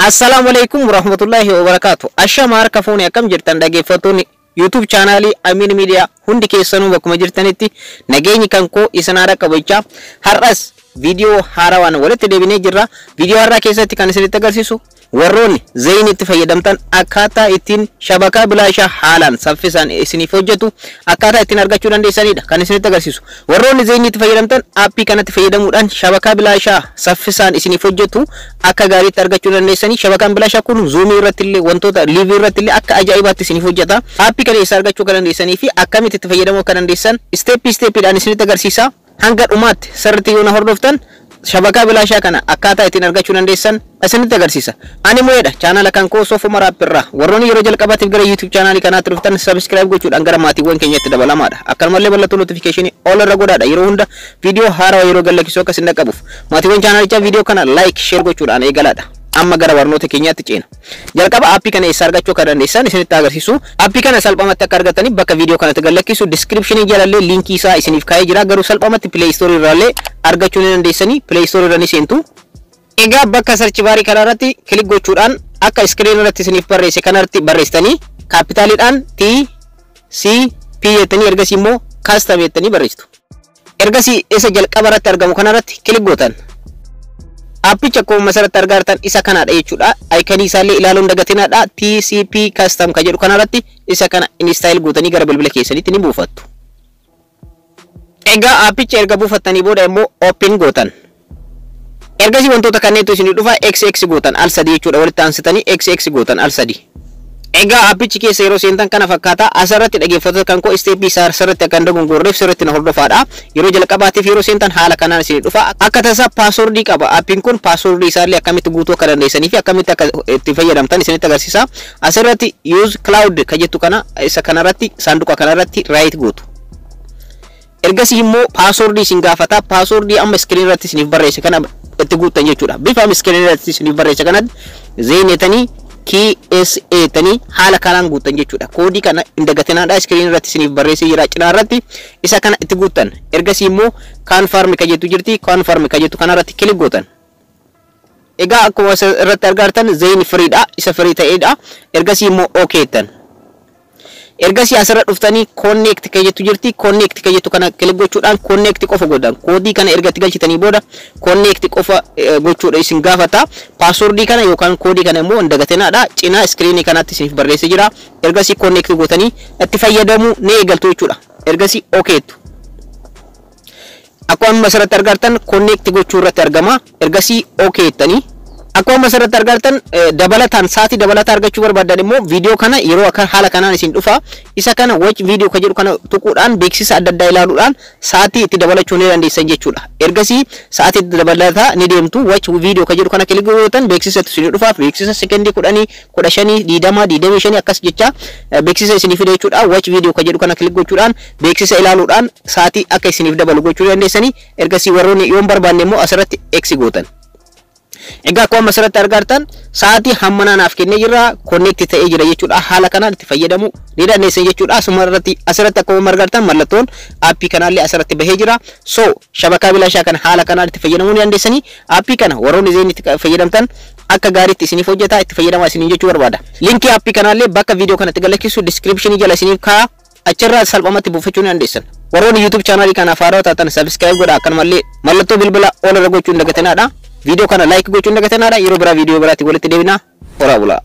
Assalamualaikum warahmatullahi wabarakatuh. Ashamaar kafuuni akkam jirtan dhaggeeffattoonni YouTube channel Amin Media hundi keessanuu bakkuma jirtanitti nageenyi kan koo isanaara qabachaa har'as video haarawaan walitti deebinee jirra. Video har'aa keessatti kan isinitti agarsiisu warroonni zayin itti fayyadamtan akkaataa ittiin shabakaa bilaashaa haalaan saffisaan isiniif hojjetu akkaataa ittiin argachuu dandeessanidha kan isinitti agarsiisu. Warroonni zayin itti fayyadamtan aappii kanatti fayyadamuudhaan shabakaa bilaashaa saffisaan isiniif hojjetu akka gaariitti argachuu dandeessanii. Shabakaan bilaashaa kun zoomii irratti illee wantoota liivii irratti illee akka ajaa'ibaatti isiniif hojjeta. Aappii kana eessa argachuu kan dandeessanii fi akkamitti itti fayyadamuu akka dandeessan steppiidhaan isinitti agarsiisa. Hanga dhumaatti sirriitti yoo na hordoftan shabakaa bilaashaa kana akkaataa ittiin argachuu dandeessan isinitti agarsiisa. Ani mo'eedha channel kan koo Soofuma Raapirraa. Warroonni yeroo jalqabaatiif gara YouTube channel kanaatti dhuftan subscribe gochuudhaan gara maatiiwwan keenyatti dabalamaadha. Akkanumallee mallattoo notification all irra godhaadha. Yeroo hunda video haarawaa yeroo gallakkisoo akka isin dhaqqabuuf maatiiwwan channelichaa video kana like share gochuudhaan eegalaadha. Amma gara barnoota keenyaatti ceena. Jalqaba aappii kana eessa argachuu akka dandeessan isinitti agarsiisu. Aappii kana salphamatti akka argatanii bakka video kanatti gallakkisu description jalallee linkii isaa isiniif kaa'ee jira. Garuu salphamatti Play Store irraallee argachuu ni dandeessanii. Play Store irra ni seentu. Egaa bakka search bar kanarratti click gochuudhaan akka screen irratti isiniif barreesse kanarratti barreessitanii kapitaaliidhaan T C P jettanii ergasii immoo custom jettanii barreessitu. Ergasii isa jalqaba irratti argamu kanarratti click gootan. Aappicha akkuma asirratti argartan isa kanadha jechuudha. Icon isaallee ilaaluun dagatinaadha. TCP custom ka jedhu kanarratti isa kana install gootanii gara bilbila keessanitti ni buufattu. Egaa aappicha erga buufattanii booda immoo open gootan. Ergasii wantoota kanneetu isinii dhufa XX gootan al 3 jechuudha. Walitti aansitanii XX gootan al 3. Egaa aappichi keessa yeroo seentan kana fakkaata. Asirratti dhaggeeffattoota kan koo step isaa sirriitti akka dogongorreef sirriitti na hordofaadha. Yeroo jalqabaatiif yeroo seentan haala kanaan isinii dhufa. Akka tasaa password qaba. Aappiin kun password isaallee akkamitti guutuu akka dandeessanii fi akkamitti akka itti fayyadamtan isinitti agarsiisa. Asirratti use cloud ka jettu kana isa kanarratti saanduqa kanarratti right gootu. Ergasii immoo password isin gaafata. Password amma screen irratti isiniif barreesse kana itti guutan jechuudha. Bifa screen irratti isiniif barreesse kanatti zeenetanii KSA tani haala kanaan guutan jechuudha. Koodii kana indagatinaadha screen irratti isiniif barreessee jira cinaa irratti isa kana itti guutan. Ergasii immoo confirm ka jettu jirti. Confirm ka jettu kanarratti click gootan. Egaa akkuma irratti argartan zayin freedha. Isa free ta'eedha. Ergasii immoo okay tan. Ergasii asirra dhuftanii connect ka jettu jirti. Connect ka jettu kana click gochuudhaan connect qofa godhan. Koodii kana ergatti galchitanii booda connect qofa gochuudha isin gaafata. Password kana yookaan koodii kana immoo indagatinaadha. Cinaa screen kanatti isiniif barreessee jira. Ergasii connect gootanii itti fayyadamuu ni eegaltu jechuudha. Ergasii okay tu. Akkuma asirratti argartan connect gochuu irratti argama. Ergasii okay tanii akkuma asirratti argartan dabalataan saatii dabalataa argachuu barbaadan immoo video kana yeroo akka haala kanaan isin dhufa. Isa kana watch video ka jedhu kana tuquudhaan beeksisa adda addaa ilaaluudhaan saatii itti dabalachuu ni dandeessan jechuudha. Ergasii saatii dabalataa ni deemtu watch video ka jedhu kana click gootan beeksisa isin dhufa. Beeksisa sekondii 10 15 20 25 akkas jecha beeksisa isiniif fida jechuudha. Watch video ka jedhu kana click gochuudhaan beeksisa ilaaluudhaan saatii akka isiniif dabalu gochuu dandeessanii. Ergasii warroonni yoon barbaanne immoo asirratti X gootan. Egaa akkuma asirratti argartan saatii hammanaanaaf kennee jira connect ta'ee jira jechuudha. Haala kanaan itti fayyadamuu ni dandeessan jechuudha. Asirratti akkuma argartan mallattoon aappii kanaallee asirratti bahee jira. So shabakaa bilaashaa kana haala kanaan itti fayyadamuu ni dandeessanii. Aappii kana warroonni zayin itti fayyadamtan akka gaariitti isiniif hojjeta itti fayyadamaa isiniin jechuu barbaada. Linkii aappii kanaallee bakka video kanatti galakkisu description jala isiniif kaa'a. Achirraa salphamatti buufachuu ni dandeessan. Warroonni YouTube channel kanaaf haaraa taatan subscribe godhaa. Akkanumallee mallattoo bilbila all irra gochuun dagatinaadha. Video kana like gochuun dagatinaadha. Yeroo biraa video biraatti walitti deebina. Horaa bulaa.